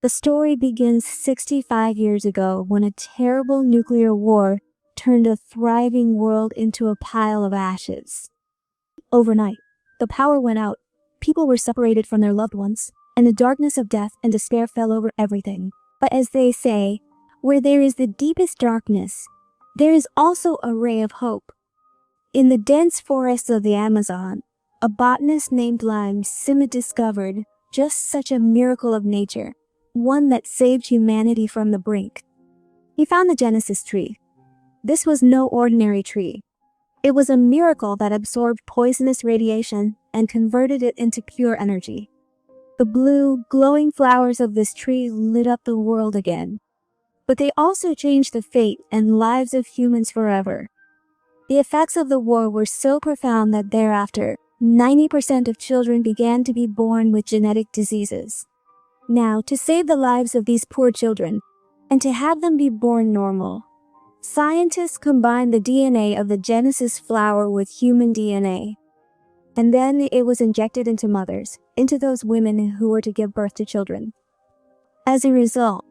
The story begins 65 years ago when a terrible nuclear war turned a thriving world into a pile of ashes. Overnight, the power went out, people were separated from their loved ones, and the darkness of death and despair fell over everything. But as they say, where there is the deepest darkness, there is also a ray of hope. In the dense forests of the Amazon, a botanist named Lime Sima discovered just such a miracle of nature, one that saved humanity from the brink. He found the Genesis tree. This was no ordinary tree. It was a miracle that absorbed poisonous radiation and converted it into pure energy. The blue, glowing flowers of this tree lit up the world again. But they also changed the fate and lives of humans forever. The effects of the war were so profound that thereafter, 90% of children began to be born with genetic diseases. Now, to save the lives of these poor children, and to have them be born normal, scientists combined the DNA of the Genesis flower with human DNA. And then it was injected into mothers, into those women who were to give birth to children. As a result,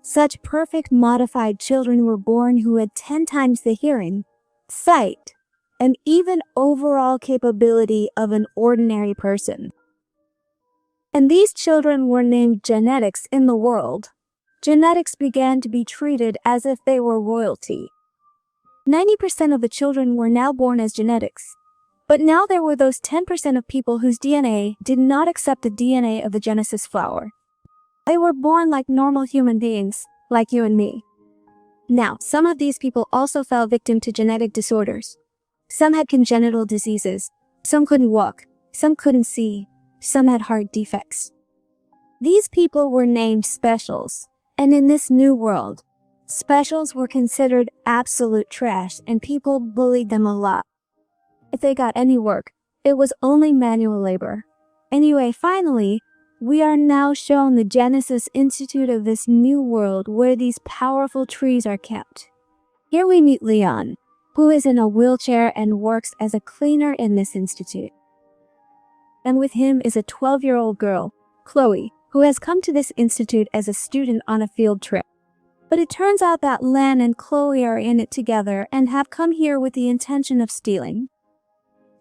such perfect modified children were born who had 10 times the hearing, sight, and even overall capability of an ordinary person. And these children were named genetics in the world. Genetics began to be treated as if they were royalty. 90% of the children were now born as genetics. But now there were those 10% of people whose DNA did not accept the DNA of the Genesis flower. They were born like normal human beings, like you and me. Now, some of these people also fell victim to genetic disorders. Some had congenital diseases, some couldn't walk, some couldn't see, some had heart defects. These people were named specials, and in this new world, specials were considered absolute trash and people bullied them a lot. If they got any work, it was only manual labor. Anyway, finally, we are now shown the Genesis Institute of this new world where these powerful trees are kept. Here we meet Leon, who is in a wheelchair and works as a cleaner in this institute. And with him is a 12-year-old girl, Chloe, who has come to this institute as a student on a field trip. But it turns out that Lan and Chloe are in it together and have come here with the intention of stealing.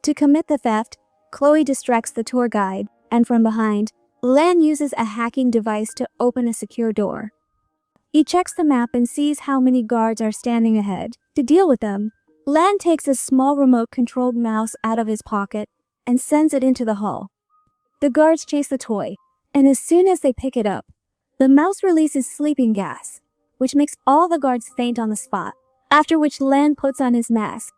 To commit the theft, Chloe distracts the tour guide, and from behind, Lan uses a hacking device to open a secure door. He checks the map and sees how many guards are standing ahead. To deal with them, Lan takes a small remote-controlled mouse out of his pocket and sends it into the hall. The guards chase the toy, and as soon as they pick it up, the mouse releases sleeping gas, which makes all the guards faint on the spot, after which Lan puts on his mask.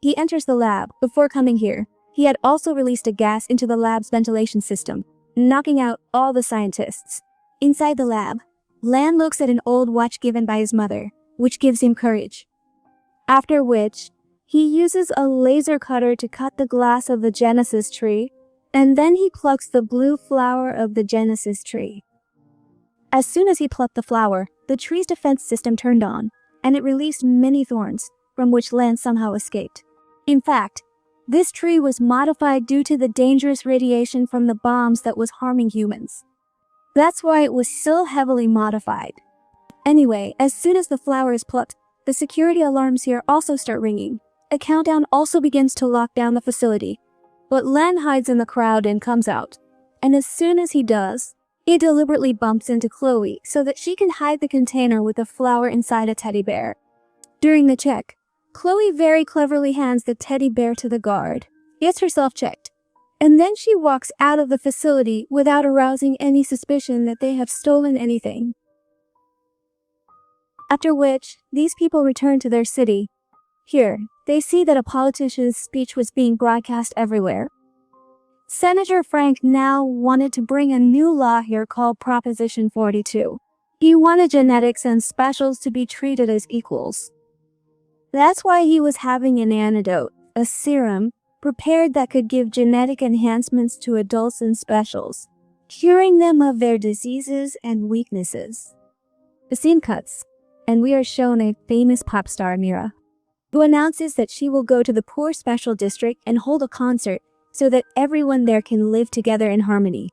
He enters the lab. Before coming here, he had also released a gas into the lab's ventilation system, knocking out all the scientists. Inside the lab, Lan looks at an old watch given by his mother, which gives him courage. After which, he uses a laser cutter to cut the glass of the Genesis tree, and then he plucks the blue flower of the Genesis tree. As soon as he plucked the flower, the tree's defense system turned on, and it released many thorns, from which Lan somehow escaped. In fact, this tree was modified due to the dangerous radiation from the bombs that was harming humans. That's why it was so heavily modified. Anyway, as soon as the flower is plucked, the security alarms here also start ringing. A countdown also begins to lock down the facility. But Lan hides in the crowd and comes out. And as soon as he does, he deliberately bumps into Chloe so that she can hide the container with the flower inside a teddy bear. During the check, Chloe very cleverly hands the teddy bear to the guard, gets herself checked, and then she walks out of the facility without arousing any suspicion that they have stolen anything. After which, these people return to their city. Here, they see that a politician's speech was being broadcast everywhere. Senator Frank now wanted to bring a new law here called Proposition 42. He wanted genetics and specials to be treated as equals. That's why he was having an antidote, a serum, prepared that could give genetic enhancements to adults and specials, curing them of their diseases and weaknesses. The scene cuts, and we are shown a famous pop star, Mira, who announces that she will go to the poor special district and hold a concert so that everyone there can live together in harmony.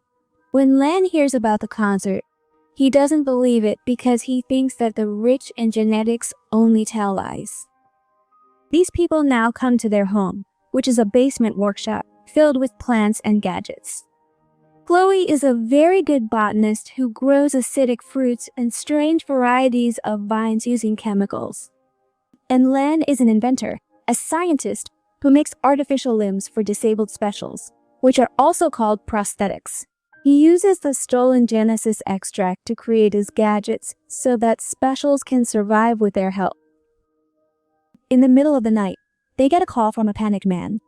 When Lan hears about the concert, he doesn't believe it because he thinks that the rich and genetics only tell lies. These people now come to their home, which is a basement workshop filled with plants and gadgets. Chloe is a very good botanist who grows acidic fruits and strange varieties of vines using chemicals. And Lan is an inventor, a scientist who makes artificial limbs for disabled specials, which are also called prosthetics. He uses the stolen Genesis extract to create his gadgets so that specials can survive with their help. In the middle of the night, they get a call from a panicked man.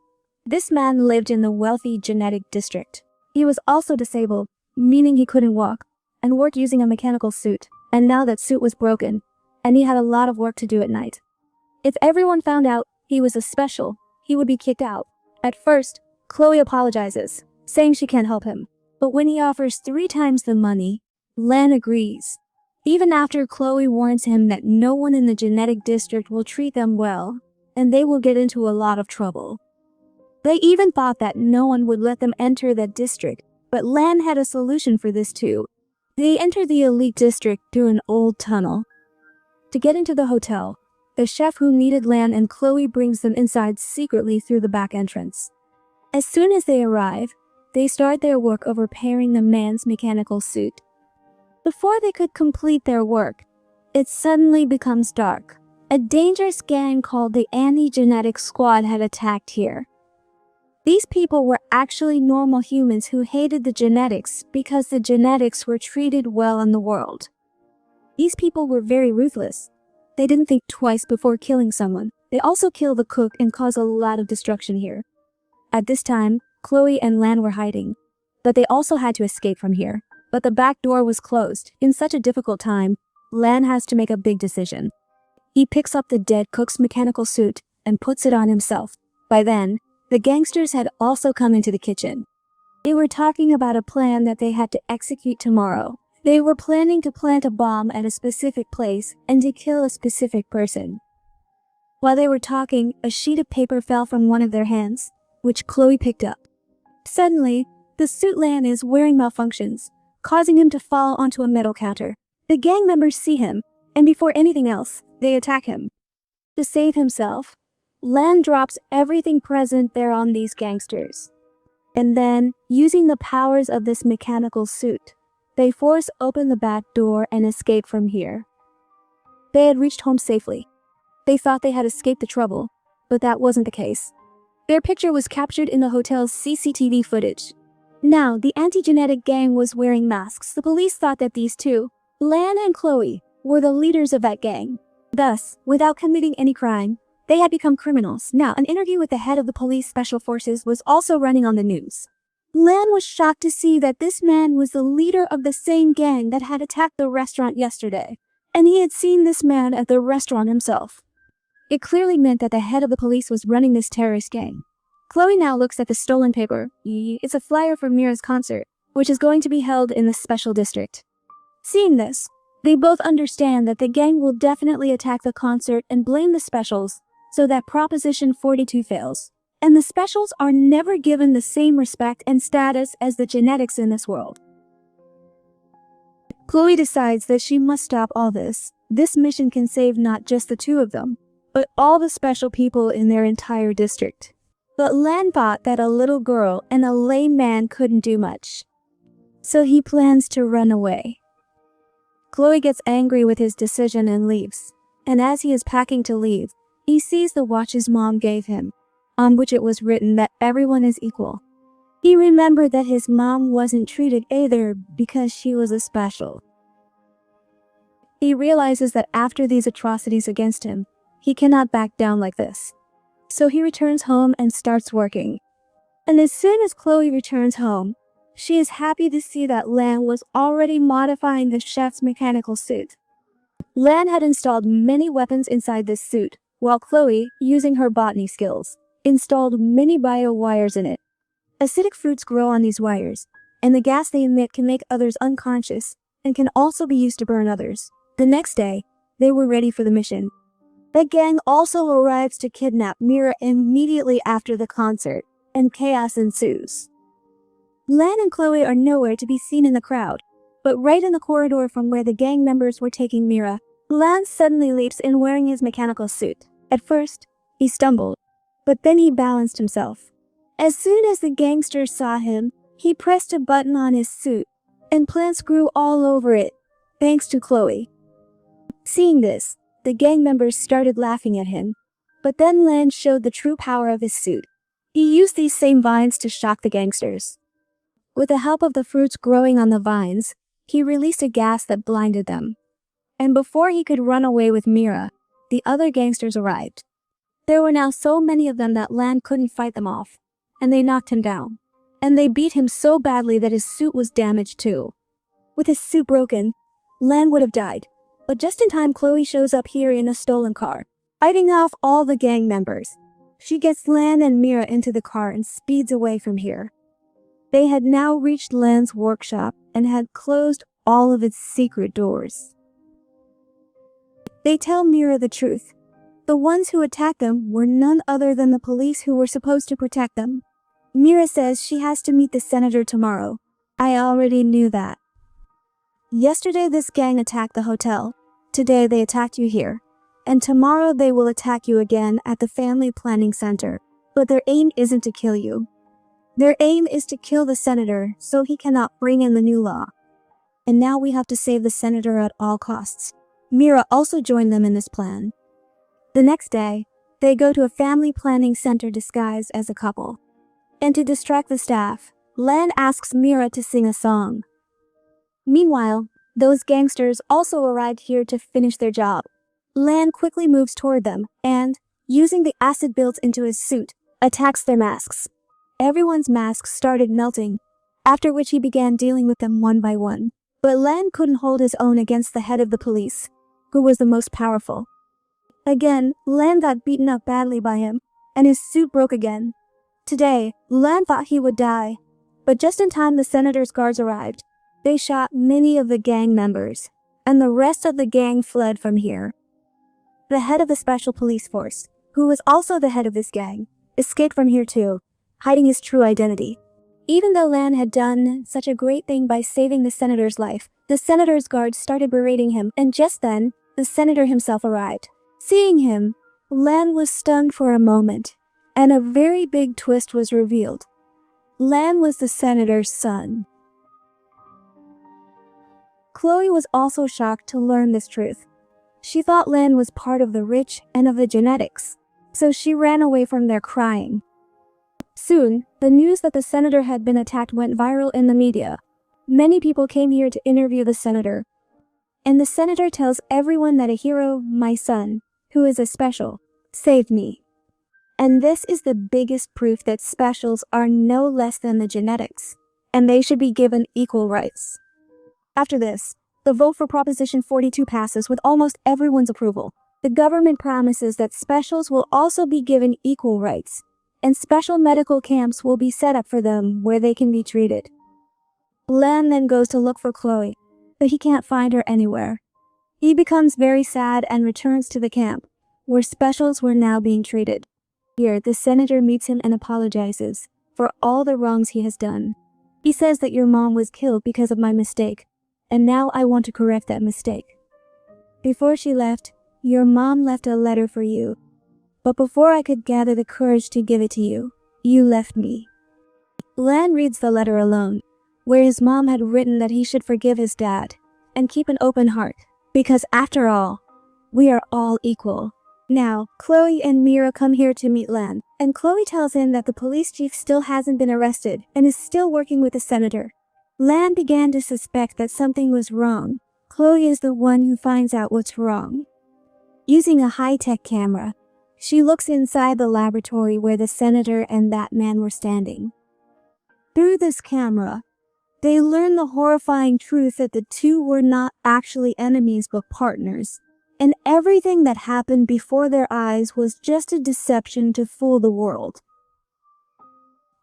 This man lived in the wealthy genetic district. He was also disabled, meaning he couldn't walk, and worked using a mechanical suit. And now that suit was broken, and he had a lot of work to do at night. If everyone found out he was a special, he would be kicked out. At first, Chloe apologizes, saying she can't help him. But when he offers 3 times the money, Lan agrees. Even after Chloe warns him that no one in the genetic district will treat them well, and they will get into a lot of trouble. They even thought that no one would let them enter that district, but Lan had a solution for this too. They enter the elite district through an old tunnel. To get into the hotel, the chef who needed Lan and Chloe brings them inside secretly through the back entrance. As soon as they arrive, they start their work of repairing the man's mechanical suit. Before they could complete their work, it suddenly becomes dark. A dangerous gang called the Anti-Genetic Squad had attacked here. These people were actually normal humans who hated the genetics because the genetics were treated well in the world. These people were very ruthless. They didn't think twice before killing someone. They also kill the cook and cause a lot of destruction here. At this time, Chloe and Lan were hiding, but they also had to escape from here. But the back door was closed. In such a difficult time, Lan has to make a big decision. He picks up the dead cook's mechanical suit and puts it on himself. By then, the gangsters had also come into the kitchen. They were talking about a plan that they had to execute tomorrow. They were planning to plant a bomb at a specific place and to kill a specific person. While they were talking, a sheet of paper fell from one of their hands, which Chloe picked up. Suddenly, the suit Lan is wearing malfunctions, causing him to fall onto a metal counter. The gang members see him, and before anything else, they attack him. To save himself, Lan drops everything present there on these gangsters. And then, using the powers of this mechanical suit, they force open the back door and escape from here. They had reached home safely. They thought they had escaped the trouble, but that wasn't the case. Their picture was captured in the hotel's CCTV footage. Now, the anti-genetic gang was wearing masks. The police thought that these two, Lan and Chloe, were the leaders of that gang. Thus, without committing any crime, they had become criminals. Now, an interview with the head of the police special forces was also running on the news. Lan was shocked to see that this man was the leader of the same gang that had attacked the restaurant yesterday, and he had seen this man at the restaurant himself. It clearly meant that the head of the police was running this terrorist gang. Chloe now looks at the stolen paper. It's a flyer for Mira's concert, which is going to be held in the special district. Seeing this, they both understand that the gang will definitely attack the concert and blame the specials, so that Proposition 42 fails. And the specials are never given the same respect and status as the genetics in this world. Chloe decides that she must stop all this. This mission can save not just the two of them, but all the special people in their entire district. But Lan thought that a little girl and a lame man couldn't do much. So he plans to run away. Chloe gets angry with his decision and leaves. And as he is packing to leave, he sees the watch his mom gave him, on which it was written that everyone is equal. He remembered that his mom wasn't treated either because she was a special. He realizes that after these atrocities against him, he cannot back down like this. So he returns home and starts working. And as soon as Chloe returns home, she is happy to see that Lan was already modifying the chef's mechanical suit. Lan had installed many weapons inside this suit, while Chloe, using her botany skills, installed many bio wires in it. Acidic fruits grow on these wires, and the gas they emit can make others unconscious and can also be used to burn others. The next day, they were ready for the mission. The gang also arrives to kidnap Mira immediately after the concert, and chaos ensues. Lan and Chloe are nowhere to be seen in the crowd, but right in the corridor from where the gang members were taking Mira, Lan suddenly leaps in wearing his mechanical suit. At first, he stumbled, but then he balanced himself. As soon as the gangsters saw him, he pressed a button on his suit, and plants grew all over it, thanks to Chloe. Seeing this, the gang members started laughing at him, but then Lan showed the true power of his suit. He used these same vines to shock the gangsters. With the help of the fruits growing on the vines, he released a gas that blinded them. And before he could run away with Mira, the other gangsters arrived. There were now so many of them that Lan couldn't fight them off, and they knocked him down. And they beat him so badly that his suit was damaged too. With his suit broken, Lan would have died, but just in time Chloe shows up here in a stolen car, fighting off all the gang members. She gets Lan and Mira into the car and speeds away from here. They had now reached Lan's workshop and had closed all of its secret doors. They tell Mira the truth. The ones who attacked them were none other than the police who were supposed to protect them. Mira says she has to meet the senator tomorrow. I already knew that. Yesterday this gang attacked the hotel. Today they attacked you here. And tomorrow they will attack you again at the family planning center. But their aim isn't to kill you. Their aim is to kill the senator so he cannot bring in the new law. And now we have to save the senator at all costs. Mira also joined them in this plan. The next day, they go to a family planning center disguised as a couple. And to distract the staff, Lan asks Mira to sing a song. Meanwhile, those gangsters also arrived here to finish their job. Lan quickly moves toward them and, using the acid built into his suit, attacks their masks. Everyone's masks started melting, after which he began dealing with them one by one. But Lan couldn't hold his own against the head of the police, who was the most powerful. Again, Lan got beaten up badly by him, and his suit broke again. Today, Lan thought he would die, but just in time the senator's guards arrived. They shot many of the gang members, and the rest of the gang fled from here. The head of the special police force, who was also the head of this gang, escaped from here too, hiding his true identity. Even though Lan had done such a great thing by saving the senator's life, the senator's guards started berating him, and just then, the senator himself arrived. Seeing him, Lan was stunned for a moment, and a very big twist was revealed. Lan was the senator's son. Chloe was also shocked to learn this truth. She thought Lan was part of the rich and of the genetics, so she ran away from there crying. Soon, the news that the senator had been attacked went viral in the media. Many people came here to interview the senator. And the senator tells everyone that a hero, my son, who is a special, saved me. And this is the biggest proof that specials are no less than the genetics, and they should be given equal rights. After this, the vote for Proposition 42 passes with almost everyone's approval. The government promises that specials will also be given equal rights, and special medical camps will be set up for them where they can be treated. Lan then goes to look for Chloe, but he can't find her anywhere. He becomes very sad and returns to the camp, where specials were now being treated. Here, the senator meets him and apologizes for all the wrongs he has done. He says that your mom was killed because of my mistake, and now I want to correct that mistake. Before she left, your mom left a letter for you. But before I could gather the courage to give it to you, you left me. Lan reads the letter alone, where his mom had written that he should forgive his dad and keep an open heart, because after all, we are all equal. Now, Chloe and Mira come here to meet Lan, and Chloe tells him that the police chief still hasn't been arrested and is still working with the senator. Lan began to suspect that something was wrong. Chloe is the one who finds out what's wrong. Using a high-tech camera, she looks inside the laboratory where the senator and that man were standing. Through this camera, they learn the horrifying truth that the two were not actually enemies but partners, and everything that happened before their eyes was just a deception to fool the world.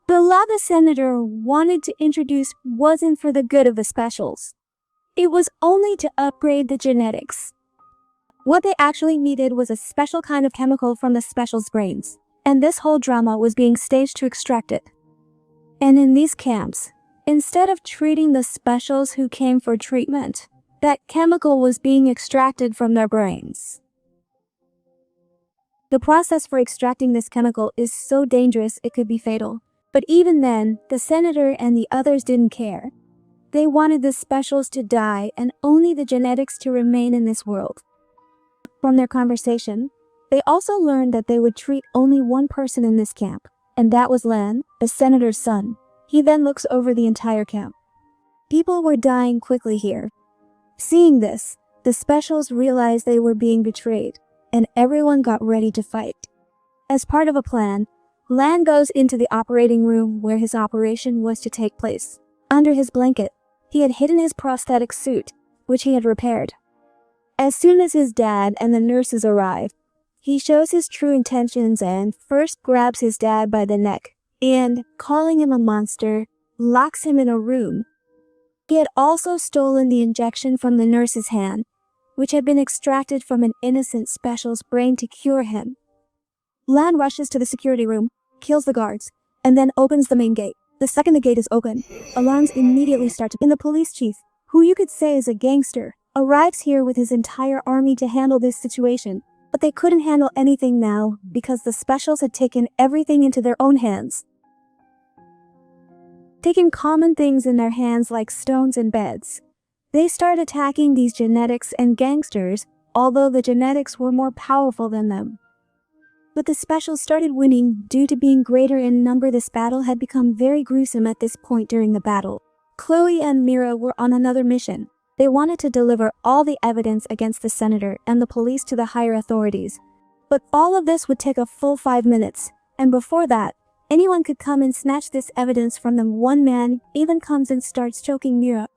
The law the senator wanted to introduce wasn't for the good of the specials. It was only to upgrade the genetics. What they actually needed was a special kind of chemical from the specials' brains, and this whole drama was being staged to extract it. And in these camps, Instead of treating the specials who came for treatment, that chemical was being extracted from their brains. The process for extracting this chemical is so dangerous it could be fatal. But even then, the senator and the others didn't care. They wanted the specials to die and only the genetics to remain in this world. From their conversation, they also learned that they would treat only one person in this camp, and that was Lan, the senator's son. He then looks over the entire camp. People were dying quickly here. Seeing this, the specials realized they were being betrayed, and everyone got ready to fight. As part of a plan, Lan goes into the operating room where his operation was to take place. Under his blanket, he had hidden his prosthetic suit, which he had repaired. As soon as his dad and the nurses arrive, he shows his true intentions and first grabs his dad by the neck and, calling him a monster, locks him in a room. He had also stolen the injection from the nurse's hand, which had been extracted from an innocent special's brain to cure him. Lan rushes to the security room, kills the guards, and then opens the main gate. The second the gate is open, alarms immediately start to. And the police chief, who you could say is a gangster, arrives here with his entire army to handle this situation. But they couldn't handle anything now because the specials had taken everything into their own hands. Taking common things in their hands like stones and beds, they start attacking these genetics and gangsters, although the genetics were more powerful than them. But the specials started winning due to being greater in number. This battle had become very gruesome at this point during the battle. Chloe and Mira were on another mission. They wanted to deliver all the evidence against the senator and the police to the higher authorities. But all of this would take a full 5 minutes, and before that, anyone could come and snatch this evidence from them. One man even comes and starts choking Mira.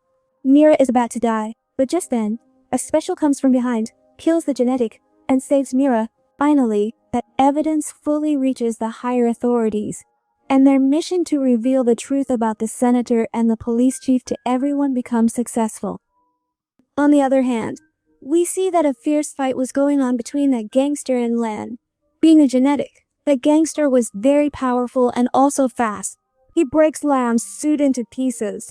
Mira is about to die, but just then, a special comes from behind, kills the genetic, and saves Mira. Finally, that evidence fully reaches the higher authorities, and their mission to reveal the truth about the senator and the police chief to everyone becomes successful. On the other hand, we see that a fierce fight was going on between that gangster and Lan. Being a genetic, the gangster was very powerful and also fast. He breaks Lan's suit into pieces.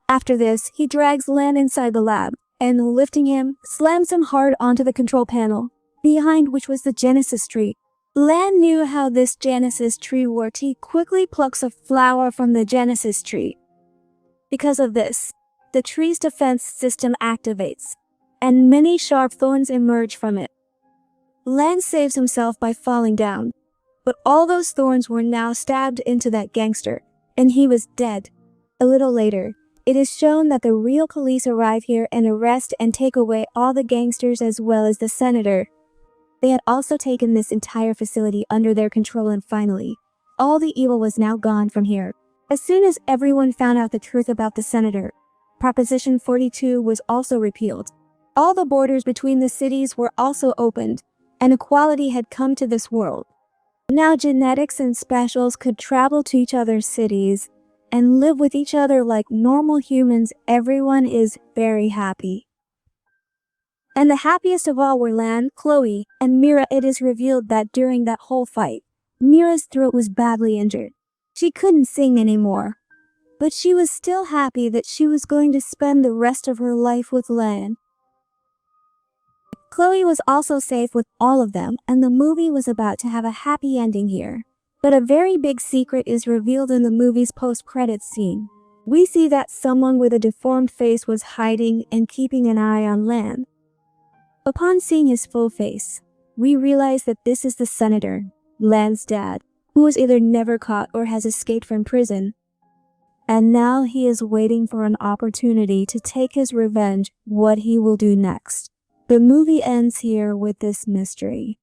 After this, he drags Lan inside the lab, and lifting him, slams him hard onto the control panel, behind which was the Genesis tree. Lan knew how this Genesis tree worked. He quickly plucks a flower from the Genesis tree. Because of this, the tree's defense system activates, and many sharp thorns emerge from it. Lan saves himself by falling down, but all those thorns were now stabbed into that gangster, and he was dead. A little later, it is shown that the real police arrive here and arrest and take away all the gangsters as well as the senator. They had also taken this entire facility under their control, and finally, all the evil was now gone from here. As soon as everyone found out the truth about the senator, Proposition 42 was also repealed. All the borders between the cities were also opened, and equality had come to this world. Now genetics and specials could travel to each other's cities and live with each other like normal humans. Everyone is very happy. And the happiest of all were Lan, Chloe, and Mira. It is revealed that during that whole fight, Mira's throat was badly injured. She couldn't sing anymore, but she was still happy that she was going to spend the rest of her life with Lan. Chloe was also safe with all of them, and the movie was about to have a happy ending here. But a very big secret is revealed in the movie's post-credits scene. We see that someone with a deformed face was hiding and keeping an eye on Lan. Upon seeing his full face, we realize that this is the senator, Lan's dad, who was either never caught or has escaped from prison. And now he is waiting for an opportunity to take his revenge. What he will do next. The movie ends here with this mystery.